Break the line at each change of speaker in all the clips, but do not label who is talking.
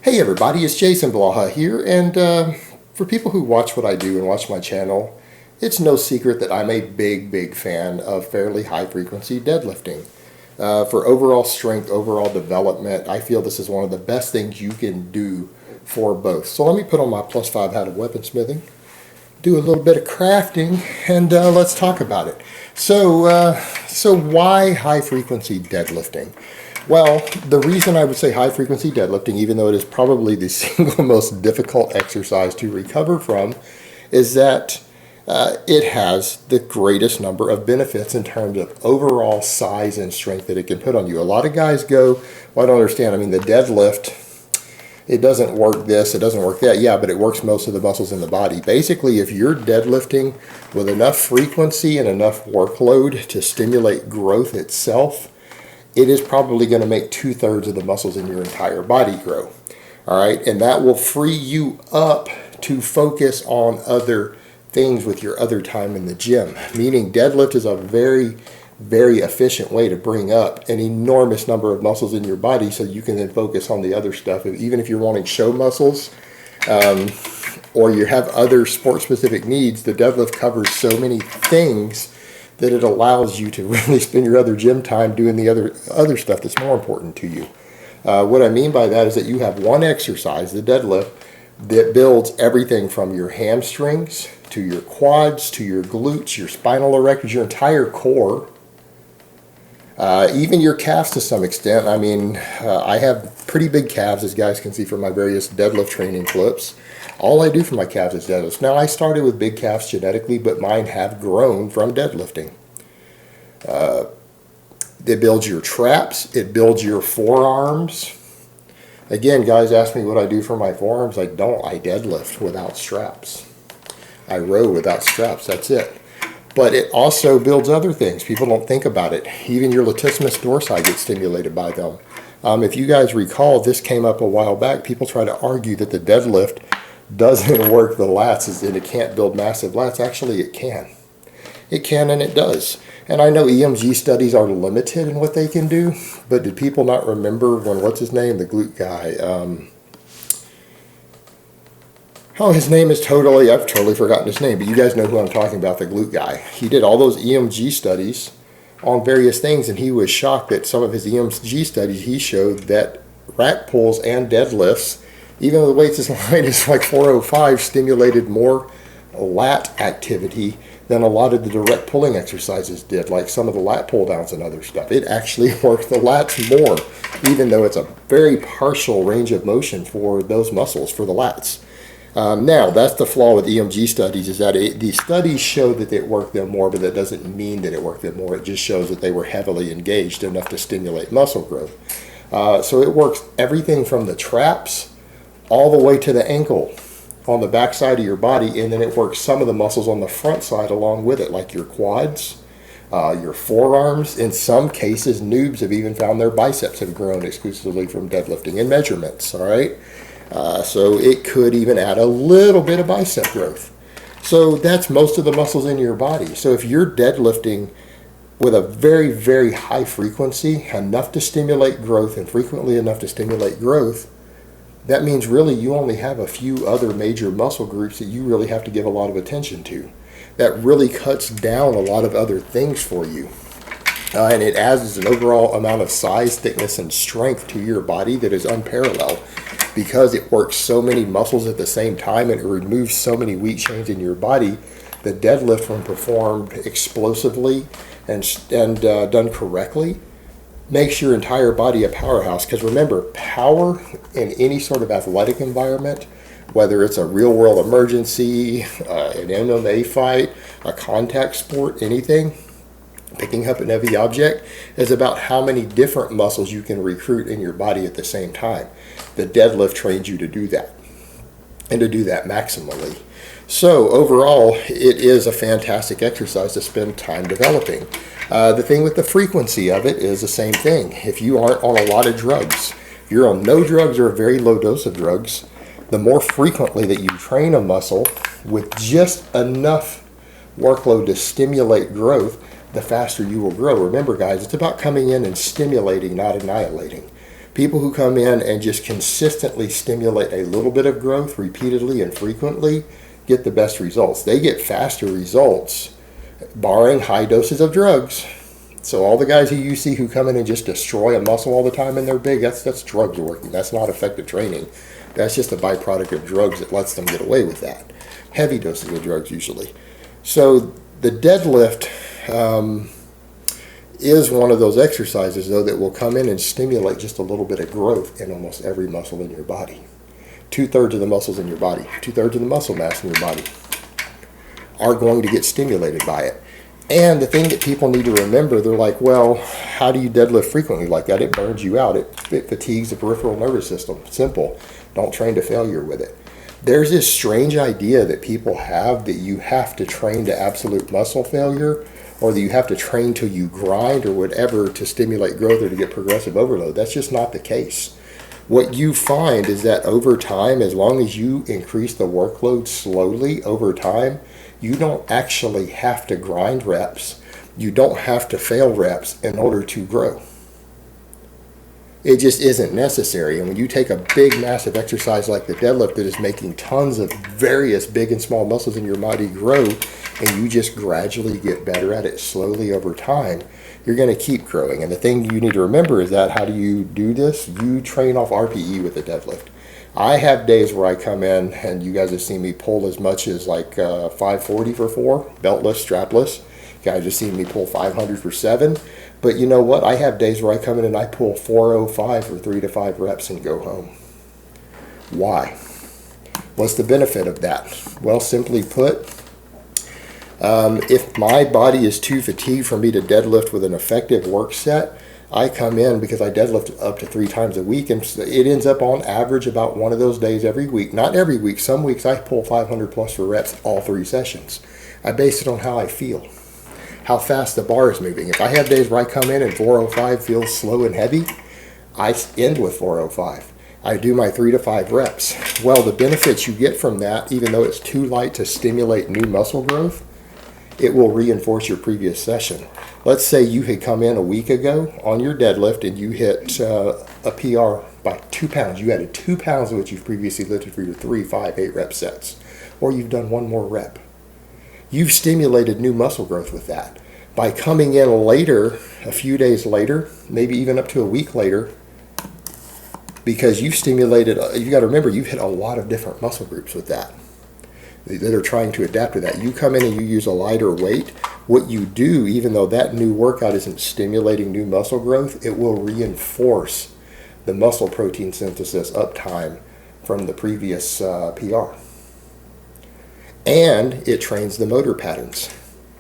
Hey everybody, it's Jason Blaha here, and for people who watch what I do and watch my channel, it's no secret that I'm a big fan of fairly high frequency deadlifting. For overall strength, overall development, I feel this is one of the best things you can do for both. So let me put on my +5 hat of weaponsmithing, do a little bit of crafting, and let's talk about it. So why high frequency deadlifting? Well, the reason I would say high frequency deadlifting, even though it is probably the single most difficult exercise to recover from, is that it has the greatest number of benefits in terms of overall size and strength that it can put on you. A lot of guys go, well, I don't understand. I mean, the deadlift, it doesn't work this, it doesn't work that. Yeah, but it works most of the muscles in the body. Basically, if you're deadlifting with enough frequency and enough workload to stimulate growth itself, it is probably going to make 2/3 of the muscles in your entire body grow. All right, and that will free you up to focus on other things with your other time in the gym. Meaning deadlift is a very efficient way to bring up an enormous number of muscles in your body so you can then focus on the other stuff. Even if you're wanting show muscles or you have other sport specific needs, the deadlift covers so many things that it allows you to really spend your other gym time doing the other stuff that's more important to you. What I mean by that is that you have one exercise, the deadlift, that builds everything from your hamstrings to your quads to your glutes, your spinal erectors, your entire core, even your calves to some extent. I mean, I have pretty big calves, as guys can see from my various deadlift training clips. All I do for my calves is deadlifts. Now, I started with big calves genetically, but mine have grown from deadlifting. It builds your traps. It builds your forearms. Again, guys ask me what I do for my forearms. I don't. I deadlift without straps. I row without straps. That's it. But it also builds other things. People don't think about it. Even your latissimus dorsi gets stimulated by them. If you guys recall, this came up a while back. People try to argue that the deadlift doesn't work the lats and it can't build massive lats. Actually, it can. It can and it does. And I know EMG studies are limited in what they can do, but did people not remember when, what's his name, the glute guy? His name is I've totally forgotten his name, but you guys know who I'm talking about, the glute guy. He did all those EMG studies on various things, and he was shocked that some of his EMG studies, he showed that rack pulls and deadlifts, even though the weight's as light as like 405, stimulated more lat activity than a lot of the direct pulling exercises did, like some of the lat pull downs and other stuff. It actually worked the lats more, even though it's a very partial range of motion for those muscles, for the lats. Now, that's the flaw with EMG studies, is that the studies show that it worked them more, but that doesn't mean that it worked them more. It just shows that they were heavily engaged enough to stimulate muscle growth. So it works everything from the traps all the way to the ankle on the back side of your body, and then it works some of the muscles on the front side along with it, like your quads, your forearms. In some cases, noobs have even found their biceps have grown exclusively from deadlifting in measurements, all right? So it could even add a little bit of bicep growth. So that's most of the muscles in your body. So if you're deadlifting with a very high frequency, enough to stimulate growth and frequently enough to stimulate growth, that means really you only have a few other major muscle groups that you really have to give a lot of attention to. That really cuts down a lot of other things for you. And it adds an overall amount of size, thickness, and strength to your body that is unparalleled, because it works so many muscles at the same time and it removes so many weak chains in your body. The deadlift, when performed explosively and done correctly, makes your entire body a powerhouse. Because remember, power in any sort of athletic environment, whether it's a real world emergency, an MMA fight, a contact sport, anything, picking up an heavy object, is about how many different muscles you can recruit in your body at the same time. The deadlift trains you to do that, and to do that maximally. So overall, it is a fantastic exercise to spend time developing. The thing with the frequency of it is the same thing. If you aren't on a lot of drugs, if you're on no drugs or a very low dose of drugs, the more frequently that you train a muscle with just enough workload to stimulate growth, the faster you will grow. Remember, guys, it's about coming in and stimulating, not annihilating. People who come in and just consistently stimulate a little bit of growth repeatedly and frequently get the best results. They get faster results, barring high doses of drugs. So all the guys who you see who come in and just destroy a muscle all the time and they're big, that's drugs working. That's not effective training. That's just a byproduct of drugs that lets them get away with that. Heavy doses of drugs usually. So the deadlift is one of those exercises, though, that will come in and stimulate just a little bit of growth in almost every muscle in your body. 2/3 of the muscles in your body, 2/3 of the muscle mass in your body are going to get stimulated by it. And the thing that people need to remember, they're like, well, how do you deadlift frequently like that? It burns you out. It fatigues the peripheral nervous system. Simple. Don't train to failure with it. There's this strange idea that people have that you have to train to absolute muscle failure, or that you have to train till you grind or whatever to stimulate growth or to get progressive overload. That's just not the case. What you find is that over time, as long as you increase the workload slowly over time, you don't actually have to grind reps. You don't have to fail reps in order to grow. It just isn't necessary. And when you take a big, massive exercise like the deadlift that is making tons of various big and small muscles in your body grow, and you just gradually get better at it slowly over time, you're going to keep growing. And the thing you need to remember is that how do you do this? You train off RPE with the deadlift. I have days where I come in, and you guys have seen me pull as much as like 540 for 4, beltless, strapless. You guys have seen me pull 500 for 7. But you know what? I have days where I come in and I pull 405 for 3 to 5 reps and go home. Why? What's the benefit of that? Well, simply put, if my body is too fatigued for me to deadlift with an effective work set, I come in because I deadlift up to 3 times a week, and it ends up on average about one of those days every week. Not every week. Some weeks I pull 500 plus for reps all 3 sessions. I base it on how I feel, how fast the bar is moving. If I have days where I come in and 405 feels slow and heavy, I end with 405. I do my 3 to 5 reps. Well, the benefits you get from that, even though it's too light to stimulate new muscle growth, it will reinforce your previous session. Let's say you had come in a week ago on your deadlift and you hit a PR by 2 pounds. You added 2 pounds of what you've previously lifted for your 3, 5, 8 rep sets. Or you've done one more rep. You've stimulated new muscle growth with that. By coming in later, a few days later, maybe even up to a week later, because you've stimulated, you got to remember, you've hit a lot of different muscle groups with that are trying to adapt to that. You come in and you use a lighter weight. What you do, even though that new workout isn't stimulating new muscle growth, it will reinforce the muscle protein synthesis uptime from the previous PR. And it trains the motor patterns,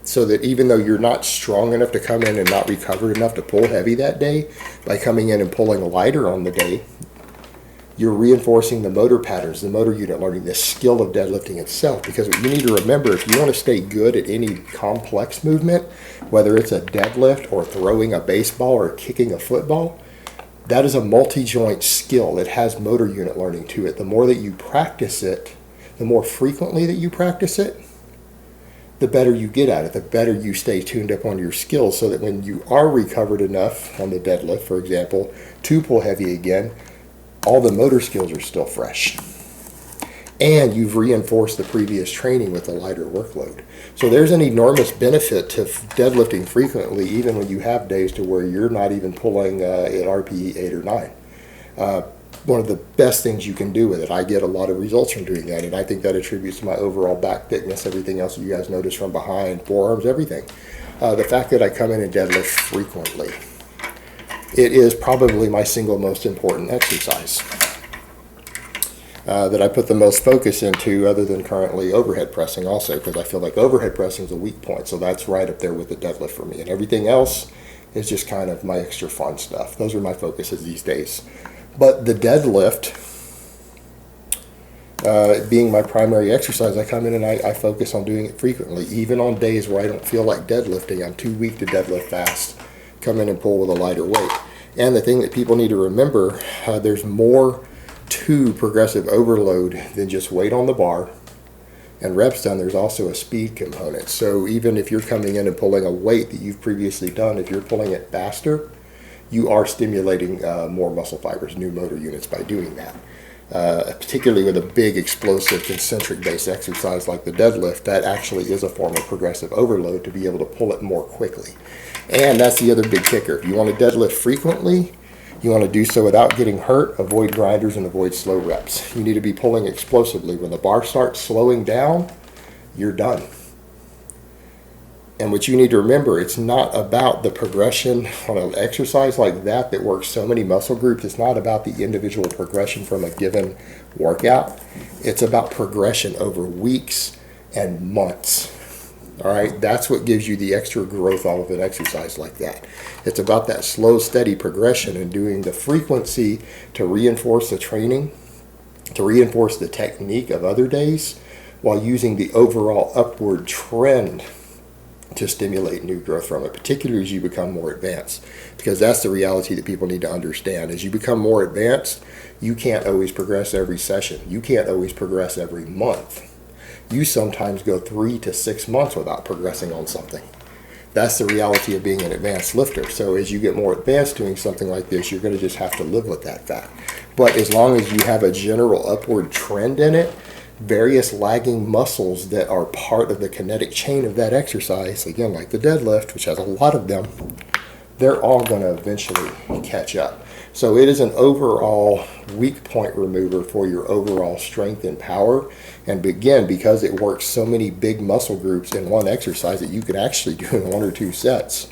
so that even though you're not strong enough to come in and not recovered enough to pull heavy that day, by coming in and pulling lighter on the day, you're reinforcing the motor patterns, the motor unit learning, the skill of deadlifting itself. Because what you need to remember, if you want to stay good at any complex movement, whether it's a deadlift or throwing a baseball or kicking a football, that is a multi-joint skill. It has motor unit learning to it. The more that you practice it, the more frequently that you practice it, the better you get at it, the better you stay tuned up on your skills, so that when you are recovered enough on the deadlift, for example, to pull heavy again, all the motor skills are still fresh. And you've reinforced the previous training with a lighter workload. So there's an enormous benefit to deadlifting frequently, even when you have days to where you're not even pulling at RPE 8 or 9. One of the best things you can do with it. I get a lot of results from doing that, and I think that attributes to my overall back thickness, everything else you guys notice from behind, forearms, everything. The fact that I come in and deadlift frequently. It is probably my single most important exercise that I put the most focus into, other than currently overhead pressing also, because I feel like overhead pressing is a weak point. So that's right up there with the deadlift for me. And everything else is just kind of my extra fun stuff. Those are my focuses these days. But the deadlift, being my primary exercise, I come in and I focus on doing it frequently. Even on days where I don't feel like deadlifting, I'm too weak to deadlift fast, come in and pull with a lighter weight. And the thing that people need to remember, there's more to progressive overload than just weight on the bar and reps done. There's also a speed component. So even if you're coming in and pulling a weight that you've previously done, if you're pulling it faster, you are stimulating more muscle fibers, new motor units by doing that. Particularly with a big explosive concentric based exercise like the deadlift, that actually is a form of progressive overload to be able to pull it more quickly. And that's the other big kicker. If you want to deadlift frequently, you want to do so without getting hurt, avoid grinders, and avoid slow reps. You need to be pulling explosively. When the bar starts slowing down, you're done. And what you need to remember, it's not about the progression on an exercise like that that works so many muscle groups. It's not about the individual progression from a given workout. It's about progression over weeks and months. All right, that's what gives you the extra growth out of an exercise like that. It's about that slow, steady progression and doing the frequency to reinforce the training, to reinforce the technique of other days, while using the overall upward trend to stimulate new growth from it, particularly as you become more advanced. Because that's the reality that people need to understand. As you become more advanced, you can't always progress every session. You can't always progress every month. You sometimes go 3 to 6 months without progressing on something. That's the reality of being an advanced lifter. So as you get more advanced doing something like this, you're going to just have to live with that fact. But as long as you have a general upward trend in it, various lagging muscles that are part of the kinetic chain of that exercise, again, like the deadlift, which has a lot of them, they're all going to eventually catch up. So it is an overall weak point remover for your overall strength and power. And again, because it works so many big muscle groups in one exercise that you could actually do in 1 or 2 sets,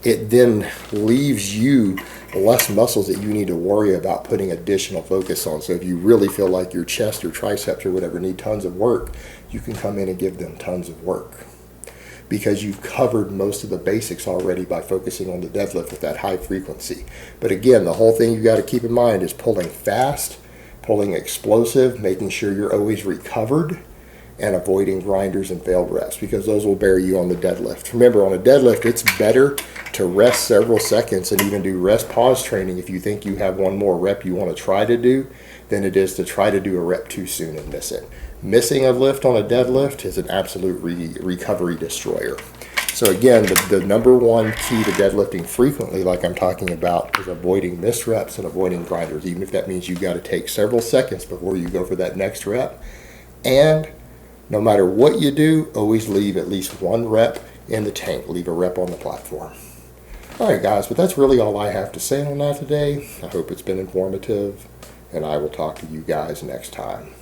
it then leaves you less muscles that you need to worry about putting additional focus on. So if you really feel like your chest or triceps or whatever need tons of work, you can come in and give them tons of work, because you've covered most of the basics already by focusing on the deadlift with that high frequency. But again, the whole thing you got to keep in mind is pulling fast, pulling explosive, making sure you're always recovered, and avoiding grinders and failed reps, because those will bury you on the deadlift. Remember, on a deadlift, it's better to rest several seconds and even do rest pause training if you think you have one more rep you want to try to do, than it is to try to do a rep too soon and miss it. Missing a lift on a deadlift is an absolute recovery destroyer. So again, the number one key to deadlifting frequently, like I'm talking about, is avoiding missed reps and avoiding grinders, even if that means you've got to take several seconds before you go for that next rep. And no matter what you do, always leave at least 1 rep in the tank. Leave a rep on the platform. All right, guys, but that's really all I have to say on that today. I hope it's been informative, and I will talk to you guys next time.